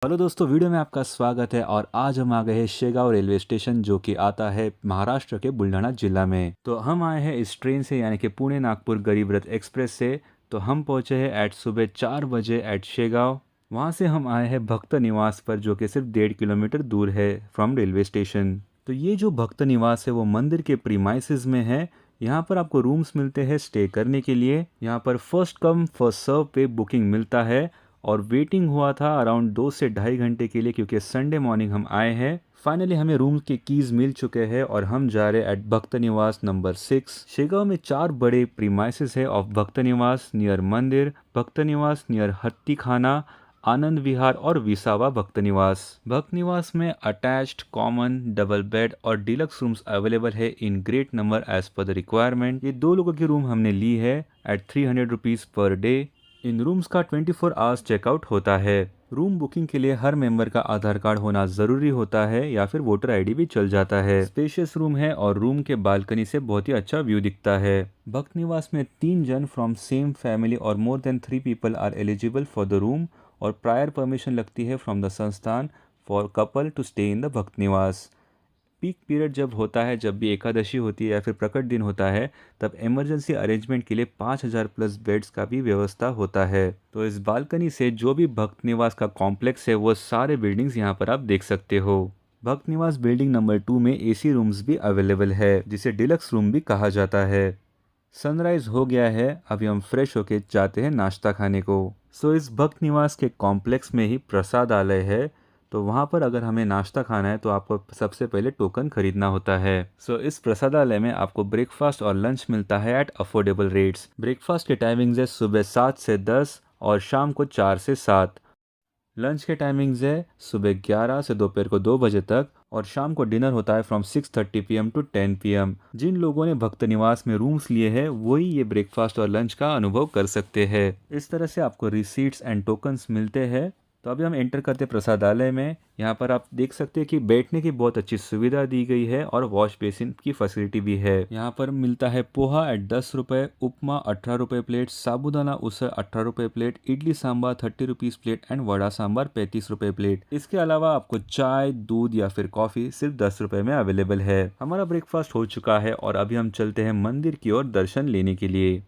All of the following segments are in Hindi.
हेलो दोस्तों, वीडियो में आपका स्वागत है। और आज हम आ गए हैं शेगांव रेलवे स्टेशन, जो कि आता है महाराष्ट्र के बुलढाणा जिला में। तो हम आए हैं इस ट्रेन से, यानी कि पुणे नागपुर गरीब रथ एक्सप्रेस से। तो हम पहुंचे हैं सुबह 4 बजे एट शेगांव। वहां से हम आए हैं भक्त निवास पर, जो कि सिर्फ 1.5 किलोमीटर दूर है फ्रॉम रेलवे स्टेशन। तो ये जो भक्त निवास है वो मंदिर के प्रीमाइसेस में है। यहाँ पर आपको रूम्स मिलते हैं स्टे करने के लिए। यहाँ पर फर्स्ट कम फर्स्ट सर्व पे बुकिंग मिलता है। और वेटिंग हुआ था अराउंड 2 से ढाई घंटे के लिए, क्योंकि संडे मॉर्निंग हम आए हैं। फाइनली हमें रूम के कीज मिल चुके हैं और हम जा रहे हैं एट भक्त निवास नंबर 6। शेगांव में 4 बड़े प्रीमाइसेस है ऑफ भक्त निवास नियर मंदिर, भक्त निवास नियर हत्ती खाना, आनंद विहार और विसावा भक्त निवास। भक्त निवास में अटैच्ड, कॉमन, डबल बेड और डिलक्स रूम्स अवेलेबल है in great number as per the requirement. ये 2 लोगों की रूम हमने ली है at 300 rupees per day. In rooms का 24 आवर्स चेकआउट होता है। रूम बुकिंग के लिए हर मेंबर का आधार कार्ड होना जरूरी होता है, या फिर वोटर आईडी भी चल जाता है। स्पेशियस रूम है और रूम के बालकनी से बहुत ही अच्छा व्यू दिखता है। भक्त निवास में 3 जन फ्रॉम सेम फैमिली और more than 3 people are eligible for the room, और प्रायर परमिशन लगती है from the sansthan for couple to stay in the Bhakt Niwas. Peak period जब होता है, जब भी एकादशी होती है या फिर प्रकट दिन होता है, तब इमरजेंसी अरेंजमेंट के लिए 5,000 प्लस बेड्स का भी व्यवस्था होता है। तो इस बालकनी से जो भी भक्त निवास का कॉम्प्लेक्स है वो सारे बिल्डिंग्स यहाँ पर आप देख सकते हो। भक्त निवास बिल्डिंग नंबर 2 में एसी रूम्स भी अवेलेबल है, जिसे डिलक्स रूम भी कहा जाता है। सनराइज हो गया है, अभी हम फ्रेश होके जाते हैं नाश्ता खाने को। इस भक्त निवास के कॉम्प्लेक्स में ही प्रसादालय है। तो वहाँ पर अगर हमें नाश्ता खाना है तो आपको सबसे पहले टोकन खरीदना होता है। इस प्रसादालय में आपको ब्रेकफास्ट और लंच मिलता है एट अफोर्डेबल रेट्स। ब्रेकफास्ट के टाइमिंग्स है सुबह 7 से 10 और शाम को 4 से 7। लंच के टाइमिंग्स है सुबह 11 से दोपहर को 2 बजे तक, और शाम को डिनर होता है फ्रॉम 6:30 PM टू 10 PM। जिन लोगों ने भक्त निवास में रूम्स लिए हैं वही ये ब्रेकफास्ट और लंच का अनुभव कर सकते हैं। इस तरह से आपको रिसीट्स एंड टोकन्स मिलते हैं। तो अभी हम एंटर करते हैं प्रसादालय में। यहाँ पर आप देख सकते हैं कि बैठने की बहुत अच्छी सुविधा दी गई है और वॉश बेसिन की फैसिलिटी भी है। यहाँ पर मिलता है पोहा एट 10 रुपये, उपमा 18 रुपये प्लेट, साबूदाना उसर 18 रुपये plate, idli sambar 30 rupees plate and vada sambar 35 रुपये प्लेट। इसके अलावा आपको चाय, दूध या फिर कॉफ़ी सिर्फ 10 रुपये में अवेलेबल है। हमारा ब्रेकफास्ट हो चुका है और अभी हम चलते हैं मंदिर की ओर दर्शन लेने के लिए।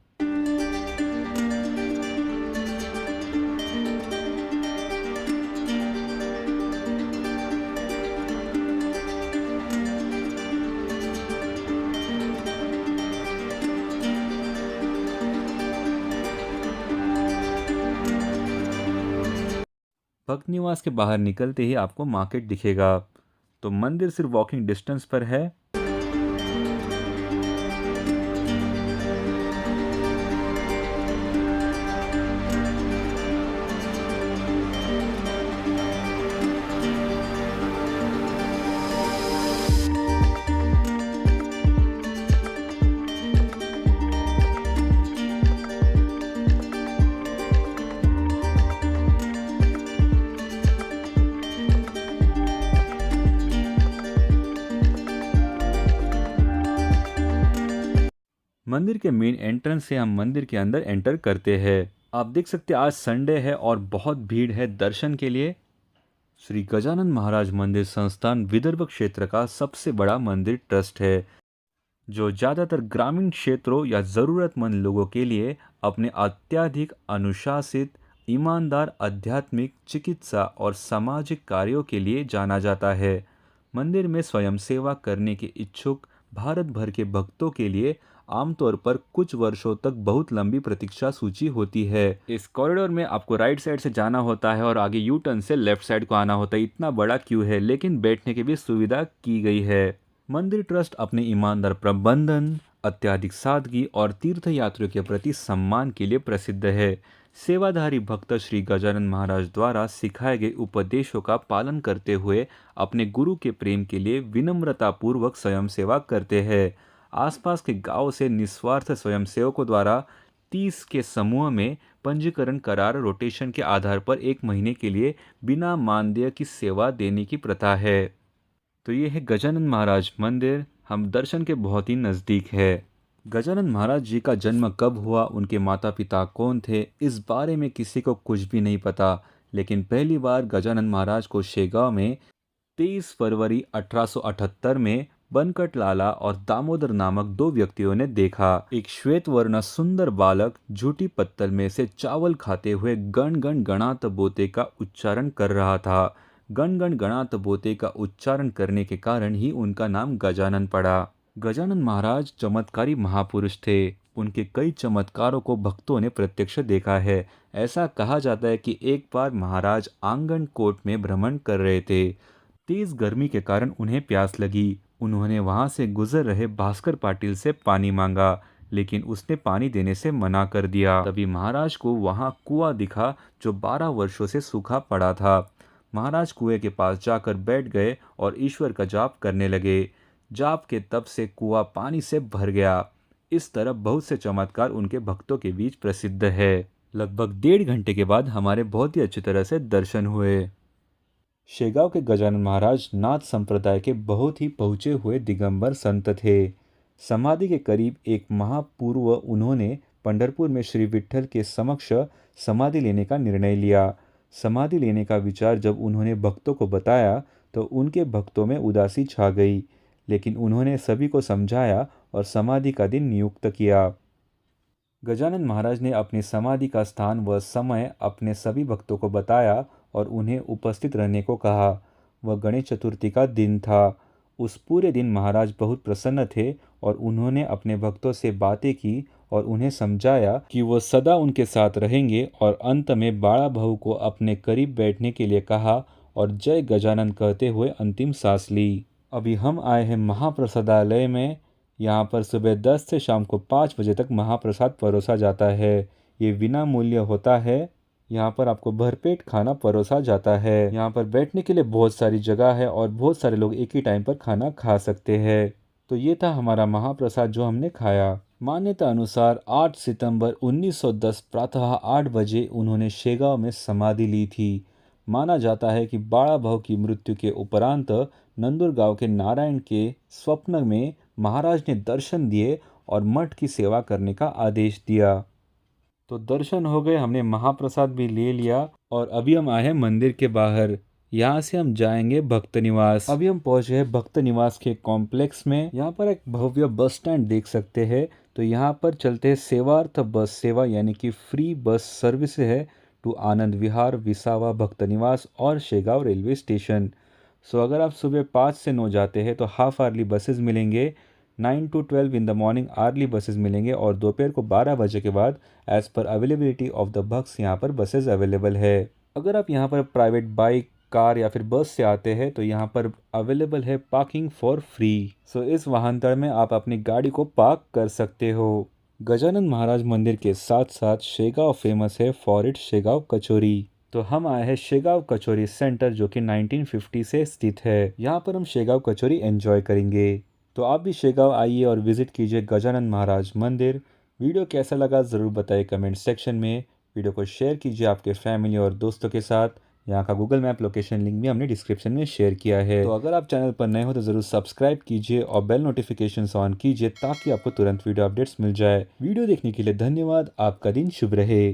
भक्त निवास के बाहर निकलते ही आपको मार्केट दिखेगा। तो मंदिर सिर्फ वॉकिंग डिस्टेंस पर है। मंदिर के मेन एंट्रेंस से हम मंदिर के अंदर एंटर करते हैं। आप देख सकते हैं आज संडे है और बहुत भीड़ है दर्शन के लिए। श्री गजानन महाराज मंदिर संस्थान विदर्भ क्षेत्र का सबसे बड़ा मंदिर ट्रस्ट है, जो ज़्यादातर ग्रामीण क्षेत्रों या ज़रूरतमंद लोगों के लिए अपने अत्यधिक अनुशासित, ईमानदार आध्यात्मिक, चिकित्सा और सामाजिक कार्यों के लिए जाना जाता है। मंदिर में स्वयं सेवा करने के इच्छुक भारत भर के भक्तों के लिए आमतौर पर कुछ वर्षों तक बहुत लंबी प्रतीक्षा सूची होती है। इस कॉरिडोर में आपको राइट साइड से जाना होता है और आगे यू टर्न से लेफ्ट साइड को आना होता है। इतना बड़ा क्यू है, लेकिन बैठने की भी सुविधा की गई है। मंदिर ट्रस्ट अपने ईमानदार प्रबंधन, अत्यधिक सादगी और तीर्थयात्रियों के प्रति सम्मान के लिए प्रसिद्ध है। सेवाधारी भक्त श्री गजानन महाराज द्वारा सिखाए गए उपदेशों का पालन करते हुए अपने गुरु के प्रेम के लिए विनम्रतापूर्वक स्वयं सेवा करते हैं। आसपास के गांव से निस्वार्थ स्वयंसेवकों द्वारा 30 के समूह में पंजीकरण करार रोटेशन के आधार पर 1 महीने के लिए बिना मानदेय की सेवा देने की प्रथा है। तो ये है गजानन महाराज मंदिर, हम दर्शन के बहुत ही नज़दीक है। गजानन महाराज जी का जन्म कब हुआ, उनके माता पिता कौन थे, इस बारे में किसी को कुछ भी नहीं पता। लेकिन पहली बार गजानन महाराज को शेगांव में 23 फरवरी 1878 में बनकट लाला और दामोदर नामक दो व्यक्तियों ने देखा। एक श्वेत वर्ण सुंदर बालक झूठी पत्तल में से चावल खाते हुए गण गण गणात बोते का उच्चारण कर रहा था। गण गण गणात बोते का उच्चारण करने के कारण ही उनका नाम गजानन पड़ा। गजानन महाराज चमत्कारी महापुरुष थे। उनके कई चमत्कारों को भक्तों ने प्रत्यक्ष देखा है। ऐसा कहा जाता है कि एक बार महाराज आंगन कोट में भ्रमण कर रहे थे। तेज गर्मी के कारण उन्हें प्यास लगी। उन्होंने वहां से गुजर रहे भास्कर पाटिल से पानी मांगा, लेकिन उसने पानी देने से मना कर दिया। तभी महाराज को वहां कुआं दिखा जो 12 वर्षों से सूखा पड़ा था। महाराज कुएं के पास जाकर बैठ गए और ईश्वर का जाप करने लगे। जाप के तप से कुआं पानी से भर गया। इस तरह बहुत से चमत्कार उनके भक्तों के बीच प्रसिद्ध है। लगभग 1.5 घंटे के बाद हमारे बहुत ही अच्छी तरह से दर्शन हुए। शेगांव के गजानन महाराज नाथ संप्रदाय के बहुत ही पहुँचे हुए दिगंबर संत थे। समाधि के करीब एक माह पूर्व उन्होंने पंढरपुर में श्री विट्ठल के समक्ष समाधि लेने का निर्णय लिया। समाधि लेने का विचार जब उन्होंने भक्तों को बताया तो उनके भक्तों में उदासी छा गई, लेकिन उन्होंने सभी को समझाया और समाधि का दिन नियुक्त किया। गजानन महाराज ने अपनी समाधि का स्थान व समय अपने सभी भक्तों को बताया और उन्हें उपस्थित रहने को कहा। वह गणेश चतुर्थी का दिन था। उस पूरे दिन महाराज बहुत प्रसन्न थे और उन्होंने अपने भक्तों से बातें की और उन्हें समझाया कि वो सदा उनके साथ रहेंगे और अंत में बाड़ा बहू को अपने करीब बैठने के लिए कहा और जय गजानन कहते हुए अंतिम सांस ली। अभी हम आए हैं महाप्रसादालय में। यहाँ पर सुबह 10 से शाम को 5 बजे तक महाप्रसाद परोसा जाता है। ये विना मूल्य होता है। यहाँ पर आपको भरपेट खाना परोसा जाता है। यहाँ पर बैठने के लिए बहुत सारी जगह है और बहुत सारे लोग एक ही टाइम पर खाना खा सकते हैं। तो ये था हमारा महाप्रसाद जो हमने खाया। मान्यता अनुसार 8 सितंबर 1910 प्रातः 8 बजे उन्होंने शेगांव में समाधि ली थी। माना जाता है कि बाड़ा बहू की मृत्यु के उपरांत नंदुरगांव के नारायण के स्वप्न में महाराज ने दर्शन दिए और मठ की सेवा करने का आदेश दिया। तो दर्शन हो गए, हमने महाप्रसाद भी ले लिया और अभी हम आए हैं मंदिर के बाहर। यहाँ से हम जाएंगे भक्त निवास। अभी हम पहुंचे हैं भक्त निवास के कॉम्प्लेक्स में। यहाँ पर एक भव्य बस स्टैंड देख सकते हैं। तो यहाँ पर चलते हैं सेवार्थ बस सेवा, यानी कि फ्री बस सर्विस है टू आनंद विहार, विसावा, भक्त निवास और शेगांव रेलवे स्टेशन। सो अगर आप सुबह 5 से 9 जाते हैं तो हाफ आर्ली बसेस मिलेंगे। 9 to 12 in the morning early buses मिलेंगे और दोपहर को 12 बजे के बाद as per availability of the bus यहाँ पर बसेस अवेलेबल है। अगर आप यहाँ पर प्राइवेट बाइक, कार या फिर बस से आते हैं तो यहाँ पर अवेलेबल है पार्किंग फॉर फ्री। सो इस वाहनतल में आप अपनी गाड़ी को पार्क कर सकते हो। गजानन महाराज मंदिर के साथ साथ शेगांव फेमस है फॉर इट शेगांव कचौरी। तो हम आए हैं शेगांव कचौरी सेंटर जो कि 1950 से स्थित है। यहाँ पर हम शेगांव कचौरी एंजॉय करेंगे। तो आप भी शेगांव आइए और विजिट कीजिए गजानन महाराज मंदिर। वीडियो कैसा लगा ज़रूर बताइए कमेंट सेक्शन में। वीडियो को शेयर कीजिए आपके फैमिली और दोस्तों के साथ। यहाँ का गूगल मैप लोकेशन लिंक भी हमने डिस्क्रिप्शन में शेयर किया है। तो अगर आप चैनल पर नए हो तो ज़रूर सब्सक्राइब कीजिए और बेल नोटिफिकेशंस ऑन कीजिए ताकि आपको तुरंत वीडियो अपडेट्स मिल जाए। वीडियो देखने के लिए धन्यवाद। आपका दिन शुभ रहे।